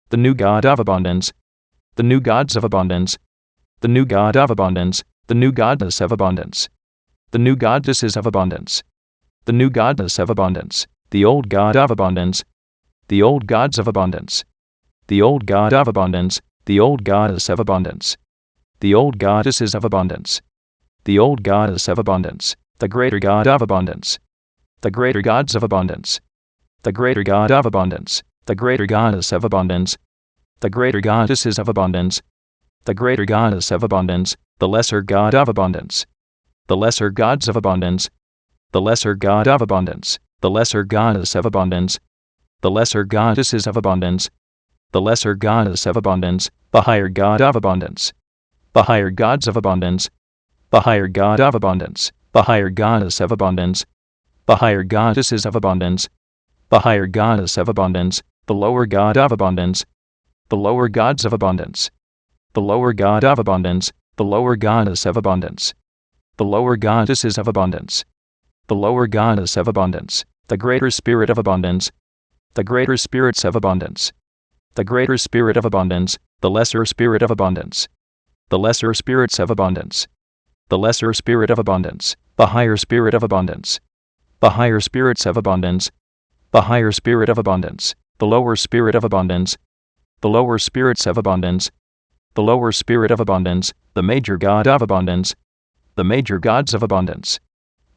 the new God of abundance, the new gods of abundance, the new God of abundance, the new goddess of abundance, the new goddesses of abundance, the new goddess of abundance, the old God of abundance, the old gods of abundance, the old God of abundance, the old goddess of abundance, the old goddesses of abundance, the old goddess of abundance, the greater God of abundance, the greater gods of abundance, the greater God of abundance, the greater goddess of abundance, the greater goddesses of abundance, the greater goddess of abundance, the lesser God of abundance, the lesser gods of abundance, the lesser God of abundance, the lesser goddess of abundance, the lesser goddesses of abundance, the lesser goddess of abundance, the higher God of abundance, the higher gods of abundance, the higher God of abundance, the higher goddess of abundance, the higher goddesses of abundance, the higher goddess of abundance, the lower God of abundance, the lower gods of abundance, the lower God of abundance, the lower goddess of abundance, the lower goddesses of abundance, the lower goddess of abundance, the greater spirit of abundance, the greater spirits of abundance, the greater spirit of abundance, the lesser spirit of abundance, the lesser spirits of abundance, the lesser spirit of abundance, the higher spirit of abundance, the higher spirits of abundance, the higher spirit of abundance, the lower spirit of abundance, the lower spirits of abundance, the lower spirit of abundance, the major God of abundance, the major gods of abundance,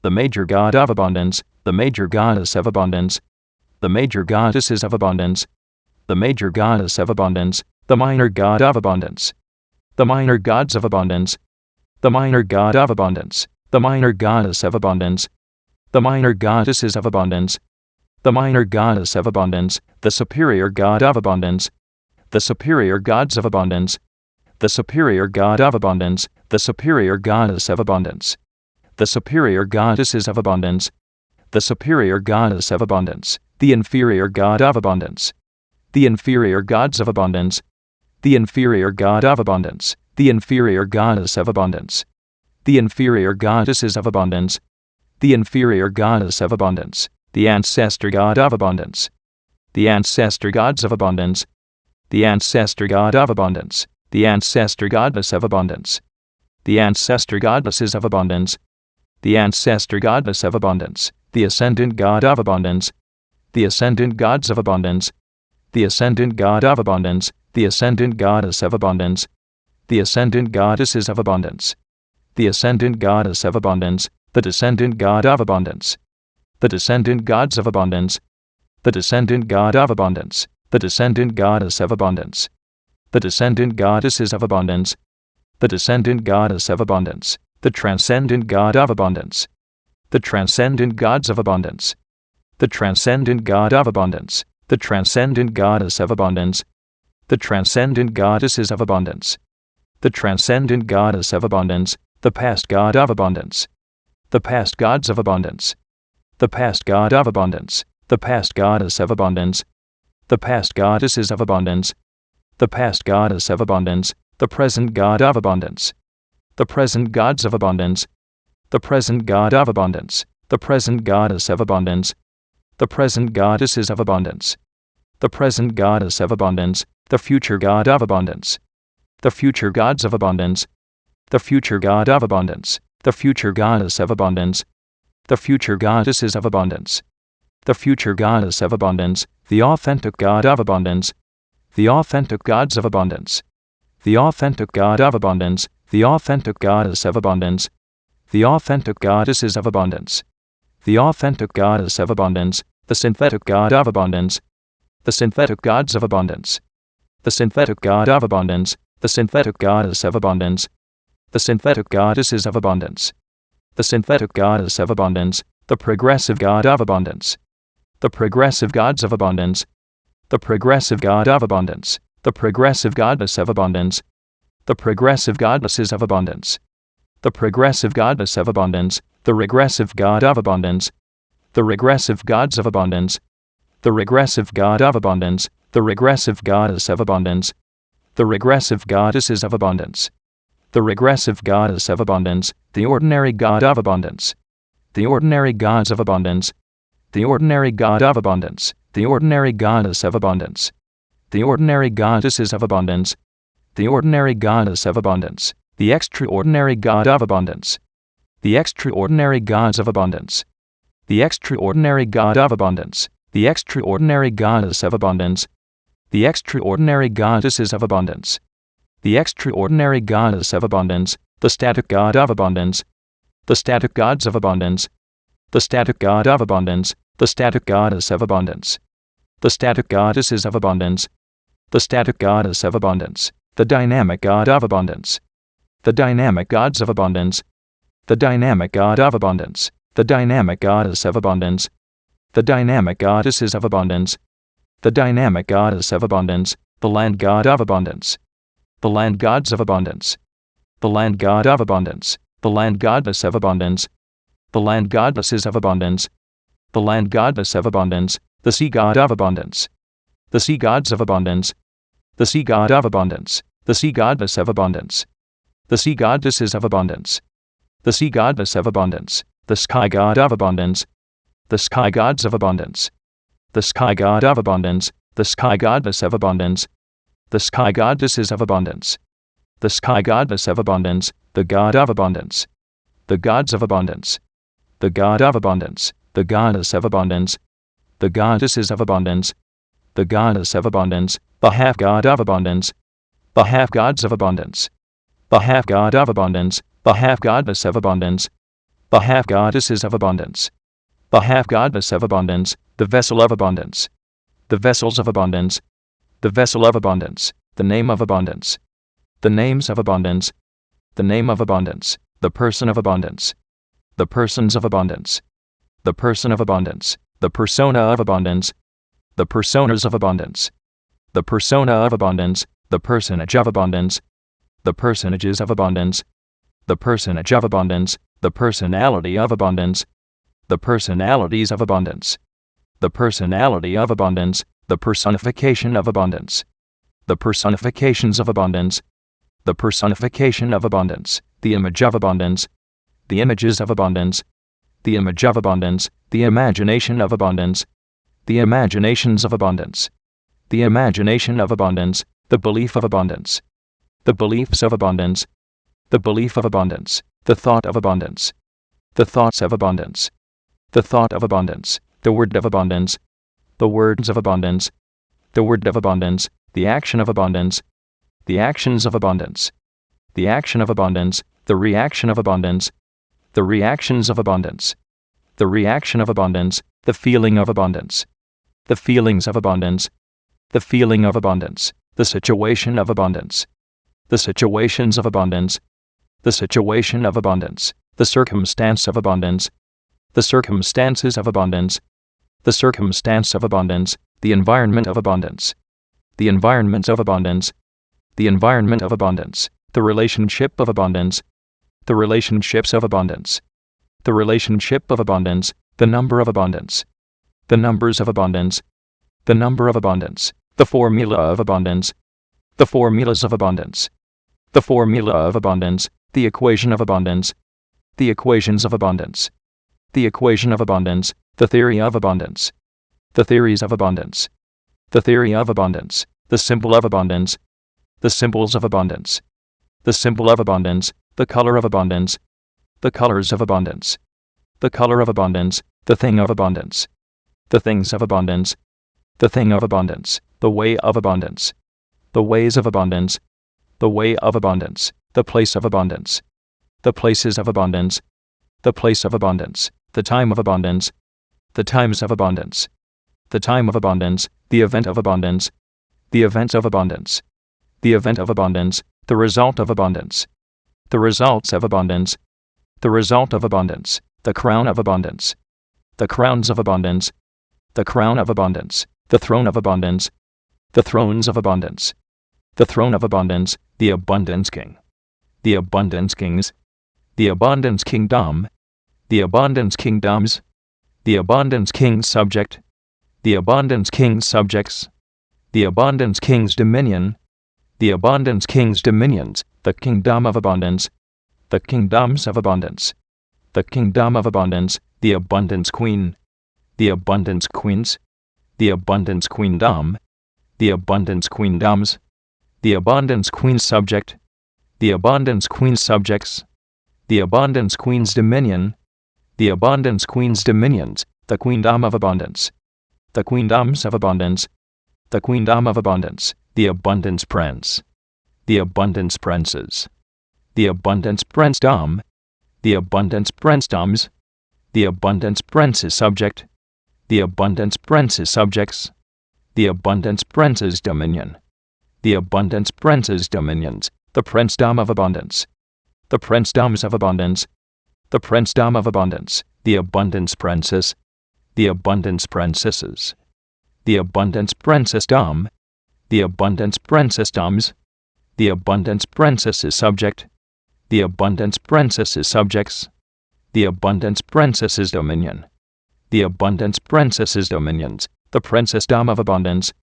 the major God of abundance, the major goddess of abundance, the major goddesses of abundance, the major goddess of abundance, the minor God of abundance, the minor gods of abundance, the minor God of abundance, the minor goddess of abundance, the minor goddesses of abundance, the minor goddess of abundance, the superior God of abundance, the superior gods of abundance, the superior God of abundance, the superior goddess of abundance, the superior goddesses of abundance, the superior goddess of abundance, the inferior God of abundance, the inferior gods of abundance, the inferior God of abundance, the inferior goddess of abundance, the inferior goddesses of abundance, the inferior goddess of abundance, the ancestor God of abundance, the ancestor gods of abundance, the ancestor God of abundance, the ancestor goddess of abundance, the ancestor goddesses of abundance, the ancestor goddess of abundance, the ascendant God of abundance, the ascendant gods of abundance, the ascendant God of abundance, the ascendant goddess of abundance, the ascendant goddesses of abundance, the ascendant goddess of abundance, the descendant God of abundance, the descendant gods of abundance, the descendant God of abundance, the descendant goddess of abundance, the descendant goddesses of abundance, the descendant goddess of abundance, the transcendent God of abundance, the transcendent gods of abundance, the transcendent God of abundance, the transcendent goddess of abundance, the transcendent goddesses of abundance, the transcendent goddess of abundance, the past God of abundance, the past gods of abundance, the past God of abundance, the past goddess of abundance, the past goddesses of abundance, the past goddess of abundance, the present God of abundance, the present gods of abundance, the present God of abundance, the present goddess of abundance, the present goddesses of abundance, the present goddess of abundance, the future God of abundance, the future gods of abundance, the future God of abundance, the future goddess of abundance, the future goddesses of abundance, the future goddess of abundance, the authentic God of abundance, the authentic gods of abundance, the authentic God of abundance, the authentic goddess of abundance, the authentic goddesses of abundance, the authentic goddess of abundance, the synthetic God of abundance, the synthetic gods of abundance, the synthetic God of abundance, the synthetic goddess of abundance, the synthetic goddesses of abundance, the synthetic goddess of abundance, the progressive God of abundance, the progressive gods of abundance, the progressive God of abundance, the progressive goddess of abundance, the progressive goddesses of abundance, the progressive goddess of abundance, the regressive God of abundance, the regressive gods of abundance, the regressive God of abundance, the regressive goddess of abundance, the regressive goddesses of abundance, the regressive goddess of abundance, the ordinary God of abundance, the ordinary gods of abundance, the ordinary God of abundance, the ordinary goddess of abundance, the ordinary goddesses of abundance, the ordinary goddess of abundance, the extraordinary god of abundance, the extraordinary gods of abundance, the extraordinary god of abundance, the extraordinary goddess of abundance, the extraordinary goddesses of abundance, the extraordinary goddess of abundance, the static god of abundance, the static gods of abundance, the static god of abundance, the static goddess of abundance, the static goddesses of abundance, the static goddess of abundance, the dynamic god of abundance, the dynamic gods of abundance, the dynamic god of abundance, the dynamic goddess of abundance, the dynamic goddesses of abundance, the dynamic goddess of abundance, the land god of abundance, the land gods of abundance, the land god of abundance, the land goddess of abundance, the land goddesses of abundance, the land goddess of abundance, the sea god of abundance, the sea gods of abundance, the sea god of abundance, the sea goddess of abundance, the sea goddesses of abundance, the sea goddess of abundance, the sky god of abundance, the sky gods of abundance, the sky god of abundance, the sky goddess of abundance, the sky goddesses of abundance, the sky goddess of abundance, the god of abundance, the gods of abundance, the god of abundance, the goddess of abundance, the goddesses of abundance, the goddess of abundance, the half god of abundance, the half gods of abundance, the half god of abundance, the half goddess of abundance, the half goddesses of abundance, the half goddess of abundance, the vessel of abundance, the vessels of abundance, the vessel of abundance, the name of abundance, the names of abundance, the name of abundance, the person of abundance, the persons of abundance, the person of abundance, the persona of abundance, the personas of abundance, the persona of abundance, the personage of abundance, the personages of abundance, the personage of abundance, the personality of abundance, the personalities of abundance, the personality of abundance, the personification of abundance, the personifications of abundance, the personification of abundance, the image of abundance, the images of abundance, the image of abundance, the imagination of abundance, the imaginations of abundance, the imagination of abundance, the belief of abundance, the beliefs of abundance, the belief of abundance, the thought of abundance, the thoughts of abundance, the thought of abundance, the word of abundance, the words of abundance, the word of abundance, the action of abundance, the actions of abundance, the action of abundance, the reaction of abundance, the reactions of abundance, the reaction of abundance, the feeling of abundance, the feelings of abundance, the feeling of abundance, the situation of abundance, the situations of abundance, the situation of abundance, the circumstance of abundance, the circumstances of abundance, the circumstance of abundance, the environment of abundance, the environment of abundance, the environment of abundance, the relationship of abundance, the relationships of abundance, the relationship of abundance, the number of abundance, the numbers of abundance, the number of abundance, the formula of abundance, the formulas of abundance, the formula of abundance, the equation of abundance, the equations of abundance, the equation of abundance, the theory of abundance, the theories of abundance, the theory of abundance, the symbol of abundance, the symbols of abundance, the symbol of abundance, the color of abundance, the colors of abundance, the color of abundance, the thing of abundance, the things of abundance, the thing of abundance, the way of abundance, the ways of abundance, the way of abundance, the place of abundance, the places of abundance, the place of abundance, the time of abundance, the times of abundance, the time of abundance, the event of abundance, the events of abundance, the event of abundance, the result of abundance, the results of abundance, the result of abundance, the crown of abundance, the crowns of abundance, the crown of abundance, the throne of abundance, the thrones of abundance, the throne of abundance, the abundance king, the abundance kings, the abundance kingdom, the abundance kingdoms, the abundance king's subject, the abundance king's subjects, the abundance king's dominion, the abundance king's dominions, the kingdom of abundance, the kingdoms of abundance, the kingdom of abundance, the abundance queen, the abundance queens, the abundance queendom, the abundance queendoms, the abundance queen subject, the abundance queen subjects, the abundance queen's dominion, the abundance queen's dominions, the queendom of abundance, the queendoms of abundance, the queendom of abundance, the abundance prince, the abundance princes, the abundance princedom, the abundance princedoms, the abundance prince's subject, the abundance prince's subjects, the abundance prince's dominion, the abundance prince's dominions, the princedom of abundance, the princedoms of abundance, the princedom of abundance, the abundance princess, the abundance princesses, the abundance princessdom, the abundance princessdoms, the abundance princess's subject, the abundance princess's subjects, the abundance princess's dominion, the abundance princess's dominions, the princessdom of abundance,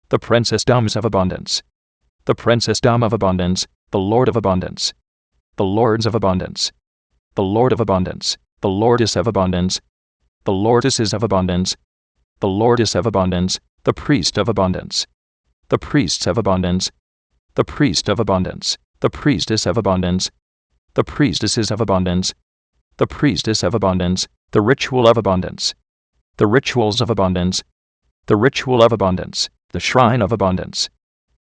the princessdoms of abundance, the princessdom of abundance, the Lord of abundance, the lords of abundance, the Lord of abundance, the lordess of abundance, the lordesses of abundance, the lordess of abundance, the priest of abundance, the priests of abundance, the priest of abundance, the priestess of abundance, the priestesses of abundance, the priestess of abundance, the ritual of abundance, the rituals of abundance, the ritual of abundance, the shrine of abundance,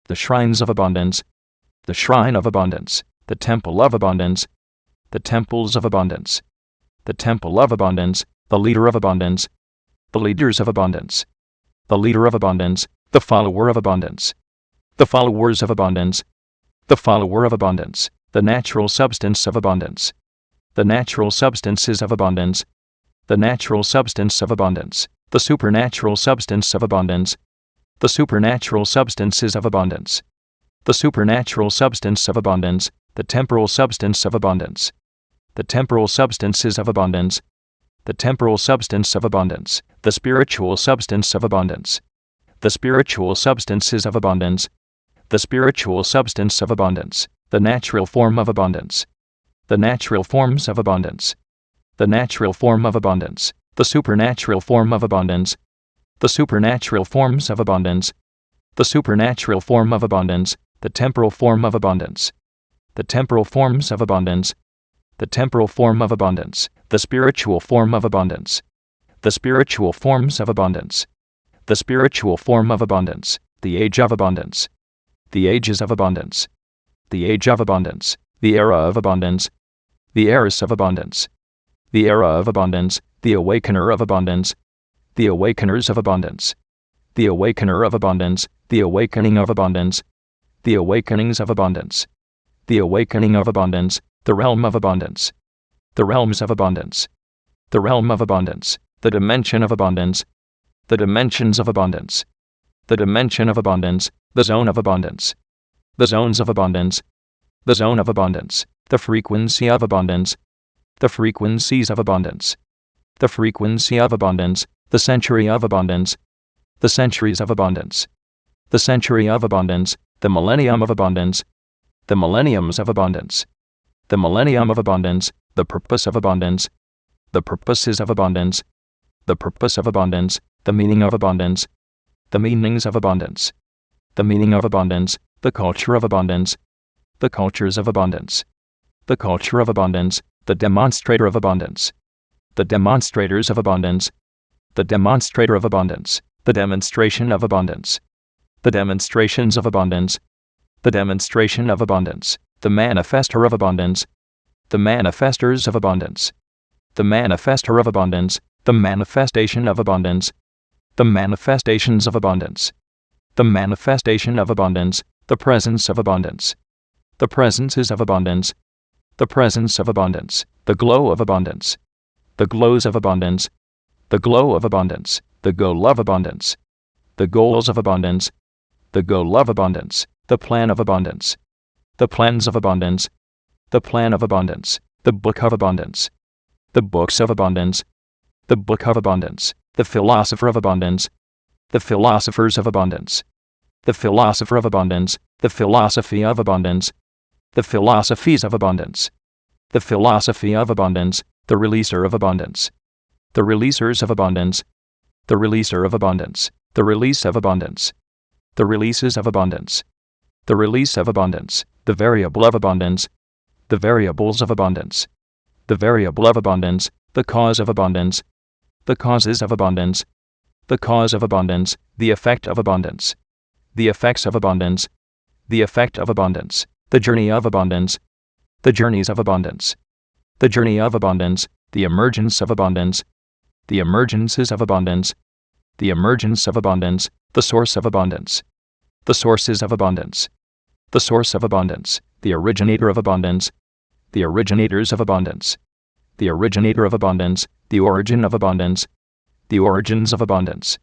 the shrines of abundance, the shrine of abundance, the temple of abundance, the temples of abundance, the temple of abundance, the leader of abundance, the leaders of abundance, the leader of abundance, the follower of abundance, the followers of abundance, the follower of abundance, the natural substance of abundance, the natural substances of abundance, the natural substance of abundance, the supernatural substance of abundance, the supernatural substances of abundance, the supernatural substance of abundance, the temporal substance of abundance, the temporal substances of abundance, the temporal substance of abundance, the spiritual substance of abundance, the spiritual substances of abundance, the spiritual substance of abundance, the natural form of abundance, the natural forms of abundance, the natural form of abundance, the supernatural form of abundance, the supernatural forms of abundance, the supernatural form of abundance, the temporal form of abundance, the temporal forms of abundance, the temporal form of abundance, the spiritual form of abundance, the spiritual forms of abundance, the spiritual form of abundance, the age of abundance, the ages of abundance, the age of abundance, the era of abundance, the heiress of abundance, the era of abundance, the awakener of abundance, the awakeners of abundance, the awakener of abundance, the awakening of abundance, the awakenings of abundance, the awakening of abundance, the realm of abundance, the realms of abundance, the realm of abundance, the dimension of abundance, the dimensions of abundance, the dimension of abundance, the zone of abundance, the zones of abundance, the zone of abundance, the frequency of abundance, the frequencies of abundance, the frequency of abundance, the century of abundance, the centuries of abundance, the century of abundance, the millennium of abundance, the millenniums of abundance, the millennium of abundance, the purpose of abundance, the purposes of abundance, the purpose of abundance, the meaning of abundance, the meanings of abundance, the meaning of abundance, the culture of abundance, the cultures of abundance, the culture of abundance, the demonstrator of abundance, the demonstrators of abundance, the demonstrator of abundance, the demonstration of abundance, the demonstrations of abundance, the demonstration of abundance, the manifester of abundance, the manifestors of abundance, the manifester of abundance, the manifestation of abundance, the manifestations of abundance, the manifestation of abundance, the presence of abundance, the presences of abundance, the presence of abundance, the glow of abundance, the glows of abundance, the glow of abundance, the goal of abundance, the goals of abundance, the goal of abundance, the plan of abundance, the plans of abundance, the plan of abundance, the book of abundance, the books of abundance, the book of abundance, the philosopher of abundance, the philosophers of abundance, the philosopher of abundance, the philosophy of abundance, the philosophies of abundance, the philosophy of abundance, the releaser of abundance, the releasers of abundance, the releaser of abundance, the release of abundance, the releases of abundance, the release of abundance, the variable of abundance, the variables of abundance, the variable of abundance, the cause of abundance, the causes of abundance, the cause of abundance, the effect of abundance, the effects of abundance, the effect of abundance, the journey of abundance, the journeys of abundance, the journey of abundance, the emergence of abundance, the emergences of abundance, the emergence of abundance, the source of abundance, the sources of abundance, the source of abundance, the originator of abundance, the originators of abundance, the originator of abundance, the origin of abundance, the origins of abundance,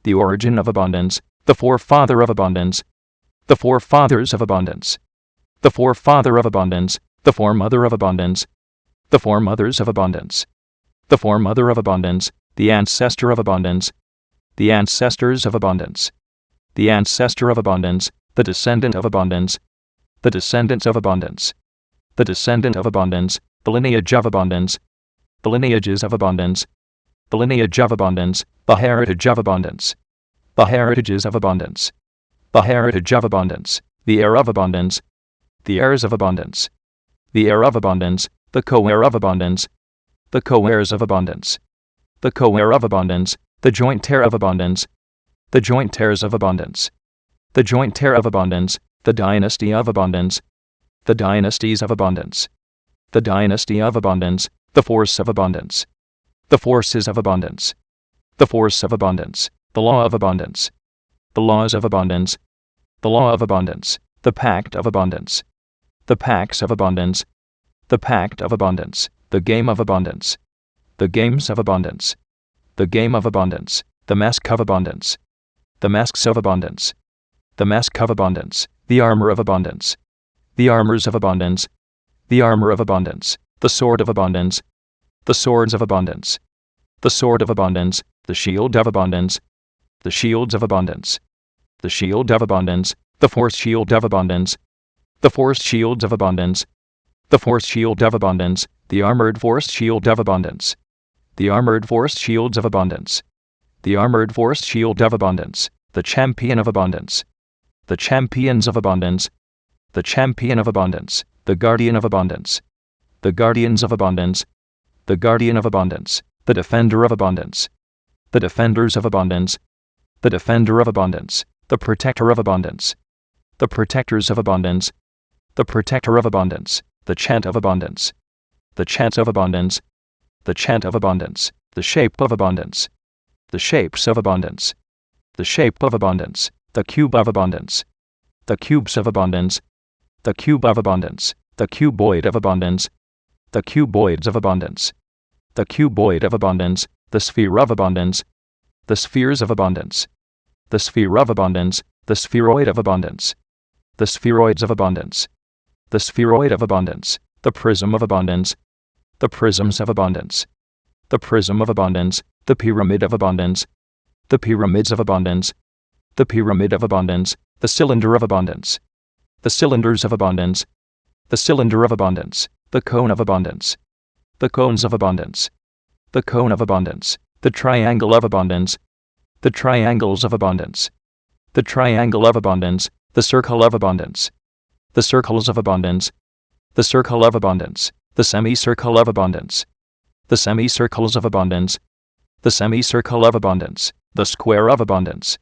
the origin of abundance, the forefather of abundance, the forefathers of abundance, the forefather of abundance, the foremother of abundance, the foremothers of abundance, the foremother of abundance, the ancestor of abundance, the ancestors of abundance, the ancestor of abundance, the descendant of abundance, the descendants of abundance, the descendant of abundance, the lineage of abundance, the lineages of abundance, the lineage of abundance, the heritage of abundance, the heritages of abundance, the heritage of abundance, the heir of abundance, the heirs of abundance, the heir of abundance, the co-heir of abundance, the co-heirs of abundance, the co-heir of abundance, the joint heir of abundance, the joint heirs of abundance, the joint heir of abundance, the dynasty of abundance, the dynasties of abundance, the dynasty of abundance, the force of abundance, the forces of abundance, the force of abundance, the law of abundance, the laws of abundance, the law of abundance, the pact of abundance, the pacts of abundance, the pact of abundance, the game of abundance, the games of abundance, the game of abundance, the mask of abundance, the masks of abundance, the mask of abundance, the armor of abundance, the armors of abundance, the armor of abundance, the sword of abundance, the swords of abundance, the sword of abundance, the shield of abundance, the shields of abundance, the shield of abundance, the force shield of abundance, the force shields of abundance, the force shield of abundance, the armored force shield of abundance, the armored force shields of abundance, the armored force shield of abundance, the champion of abundance, the champions of abundance, the champion of abundance, the guardian of abundance, the guardians of abundance, the guardian of abundance, the defender of abundance, the defenders of abundance, the defender of abundance, the protector of abundance, the protectors of abundance, the protector of abundance, the chant of abundance, the chant of abundance, the chant of abundance, the shape of abundance, the shapes of abundance, the shape of abundance, the cube of abundance, the cubes of abundance, the cube of abundance, the cuboid of abundance, the cuboids of abundance, the cuboid of abundance, the sphere of abundance, the spheres of abundance, the sphere of abundance, the spheroid of abundance, the spheroids of abundance, the spheroid of abundance, the prism of abundance, the prisms of abundance, the prism of abundance, the pyramid of abundance, the pyramids of abundance, the pyramid of abundance, the cylinder of abundance, the cylinders of abundance, the cylinder of abundance, the cone of abundance, the cones of abundance, the cone of abundance, the triangle of abundance, the triangles of abundance, the triangle of abundance, the circle of abundance, the circles of abundance, the circle of abundance, the semicircle of abundance, the semicircles of abundance, the semicircle of abundance, the square of abundance,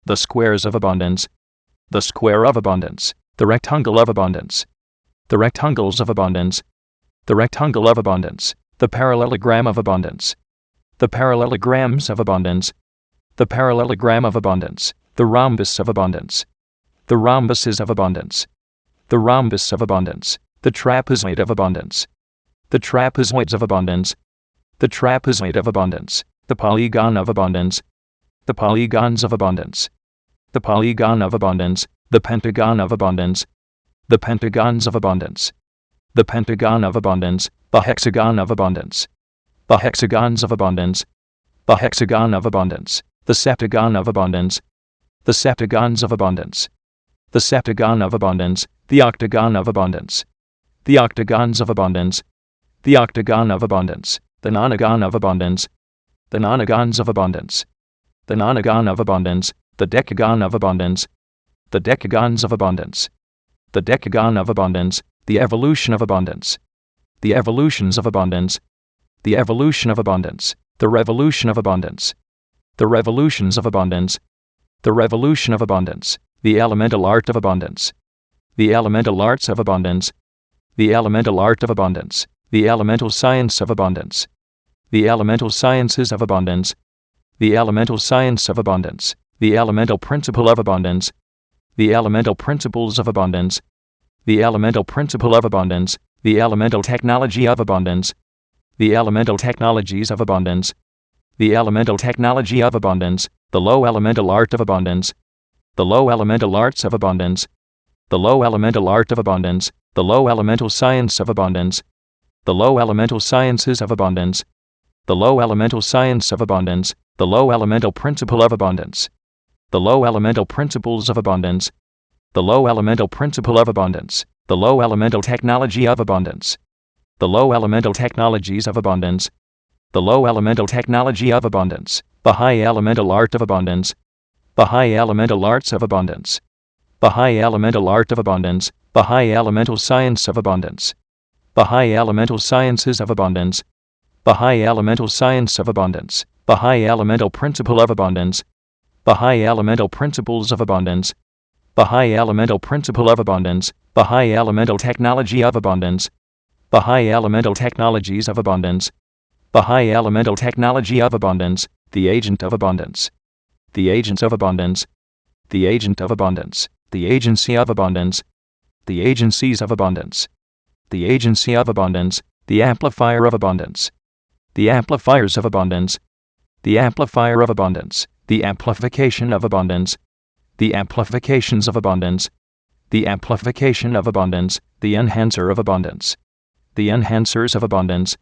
the squares of abundance, the square of abundance, the rectangle of abundance, the rectangles of abundance, the rectangle of abundance, the parallelogram of abundance, the parallelograms of abundance, the parallelogram of abundance, the rhombus of abundance, the rhombuses of abundance, the rhombus of abundance, the trapezoid of abundance, the trapezoids of abundance, the trapezoid of abundance, the polygon of abundance, the polygons of abundance, the polygon of abundance, the pentagon of abundance, the pentagons of abundance, the pentagon of abundance, the hexagon of abundance, the hexagons of abundance, the hexagon of abundance, the septagon of abundance, the septagons of abundance, the septagon of abundance, the octagon of abundance, the octagons of abundance, the octagon of abundance, the nonagon of abundance, the nonagons of abundance, the nonagon of abundance, the decagon of abundance, the decagons of abundance, the decagon of abundance, the evolution of abundance, the evolutions of abundance, the evolution of abundance, the revolution of abundance, the revolutions of abundance, the revolution of abundance, the elemental art of abundance, the elemental arts of abundance, the elemental art of abundance, the elemental science of abundance, the elemental sciences of abundance, the elemental science of abundance, the elemental principle of abundance, the elemental principles of abundance, the elemental principle of abundance, the elemental technology of abundance, the elemental technologies of abundance, the elemental technology of abundance, the low elemental art of abundance, the low elemental arts of abundance, the low elemental art of abundance, the low elemental science of abundance, the low elemental sciences of abundance, the low elemental science of abundance, the low elemental principle of abundance, the low elemental principles of abundance, the low elemental principle of abundance, the low elemental technology of abundance, the low elemental technologies of abundance, the low elemental technology of abundance, the high elemental art of abundance, the high elemental arts of abundance, the high elemental art of abundance, the high elemental science of abundance, the high elemental sciences of abundance, the high elemental science of abundance, the high elemental principle of abundance, the high elemental principles of abundance, the high elemental principle of abundance, the high elemental technology of abundance, the high elemental technologies of abundance, the high elemental technology of abundance, the agent of abundance, the agents of abundance, the agent of abundance, the agency of abundance, the agencies of abundance, the agency of abundance, the amplifier of abundance, the amplifiers of abundance, the amplifier of abundance, the amplification of abundance, the amplifications of abundance, the amplification of abundance, the enhancer of abundance, the enhancers of abundance,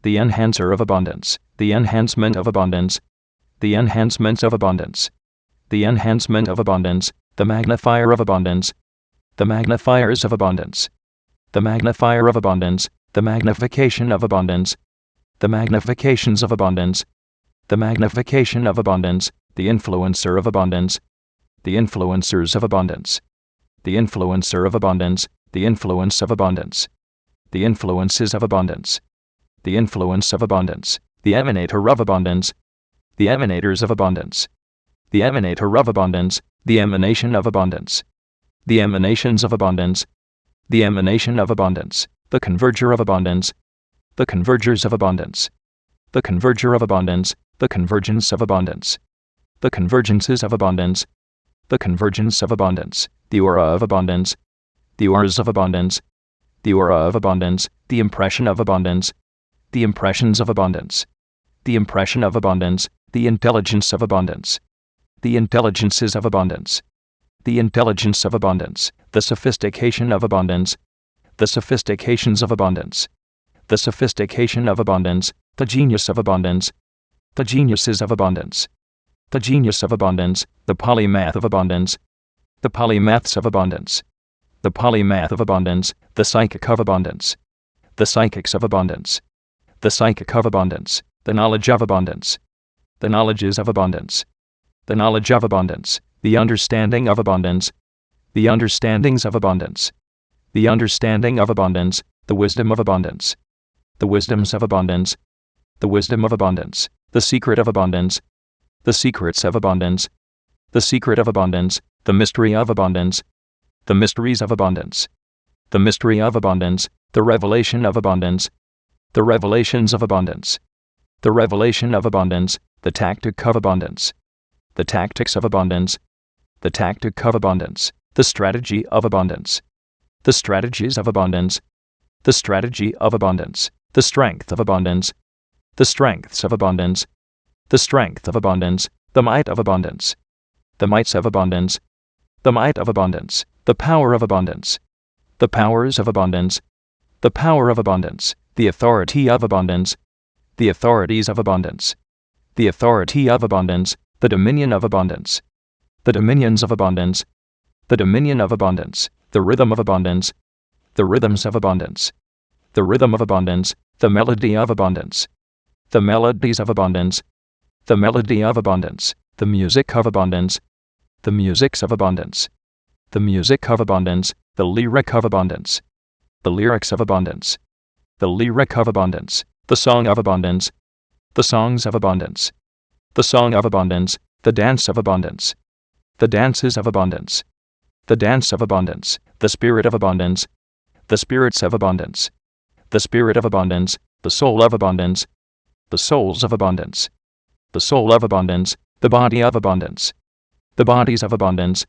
the enhancer of abundance, the enhancement of abundance, the enhancements of abundance, the enhancement of abundance, the magnifier of abundance, the magnifiers of abundance, the magnifier of abundance, the magnification of abundance, the magnifications of abundance, the magnification of abundance, the influencer of abundance, the influencers of abundance, the influencer of abundance, the influence of abundance, the influences of abundance, the influence of abundance, the emanator of abundance, the emanators of abundance, the emanator of abundance, the emanation of abundance, the emanations of abundance, the emanation of abundance, the converger of abundance, the convergers of abundance, the converger of abundance, the convergence of abundance, the convergences of abundance, the convergence of abundance, the aura of abundance, the auras of abundance, the aura of abundance, the impression of abundance, the impressions of abundance, the impression of abundance, the intelligence of abundance, the intelligences of abundance, the intelligence of abundance, the sophistication of abundance, the sophistications of abundance, the sophistication of abundance, the genius of abundance, the geniuses of abundance, the genius of abundance, the polymath of abundance, the polymaths of abundance, the polymath of abundance, the psychic of abundance, the psychics of abundance, the psychic of abundance, the knowledge of abundance, the knowledges of abundance, the knowledge of abundance, the understanding of abundance, the understandings of abundance, the understanding of abundance, the wisdom of abundance, the wisdoms of abundance, the wisdom of abundance, the secret of abundance, the secrets of abundance, the secret of abundance, the mystery of abundance, the mysteries of abundance, the mystery of abundance, the revelation of abundance, the revelations of abundance, the revelation of abundance, the tactic of abundance, the tactics of abundance, the tactic of abundance, the strategy of abundance, the strategies of abundance, the strategy of abundance, the strength of abundance, the strengths of abundance, the strength of abundance, the might of abundance, the mights of abundance, the might of abundance, the power of abundance, the powers of abundance, the power of abundance, the authority of abundance, the authorities of abundance, the authority of abundance, the dominion of abundance, the dominions of abundance, the dominion of abundance, the rhythm of abundance, the rhythms of abundance, the rhythm of abundance, the melody of abundance, the melodies of abundance, the melody of abundance, the music of abundance, the musics of abundance, the music of abundance, the lyric of abundance, the lyrics of abundance, the lyric of abundance, the song of abundance, the songs of abundance, the song of abundance, the dance of abundance, the dances of abundance, the dance of abundance, the spirit of abundance, the spirits of abundance, the spirit of abundance, the soul of abundance, the souls of abundance, the soul of abundance, the body of abundance, the bodies of abundance,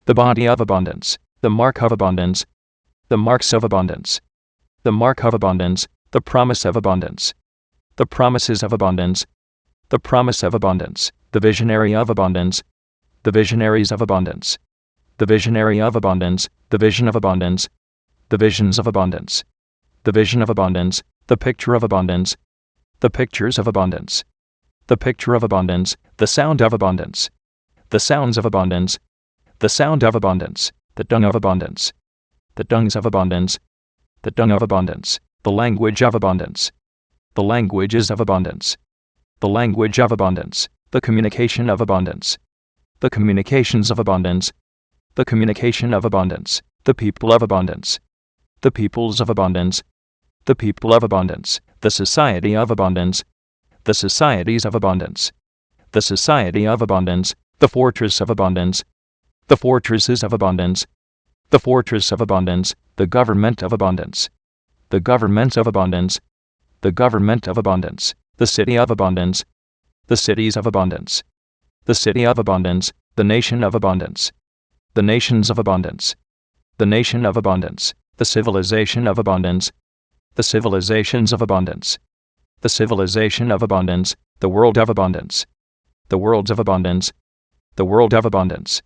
the body of abundance, the mark of abundance, the marks of abundance, the mark of abundance, the promise of abundance, the promises of abundance, the promise of abundance, the visionary of abundance, the visionaries of abundance, the visionary of abundance, the vision of abundance, the visions of abundance, the vision of abundance, the picture of abundance, the pictures of abundance, the picture of abundance, the sound of abundance, the sounds of abundance, the sound of abundance, the dung of abundance, the dungs of abundance, the dung of abundance, the language of abundance, the languages of abundance, the language of abundance, the communication of abundance, the communications of abundance, the communication of abundance, the people of abundance, the peoples of abundance, the people of abundance, the society of abundance, the societies of abundance, the society of abundance, the fortress of abundance, the fortresses of abundance, the fortress of abundance, the government of abundance, the government of abundance, the government of abundance, the city of abundance, the cities of abundance, the city of abundance, the nation of abundance, the nations of abundance, the nation of abundance, the civilization of abundance, the civilizations of abundance, the civilization of abundance, the world of abundance, the worlds of abundance, the world of abundance,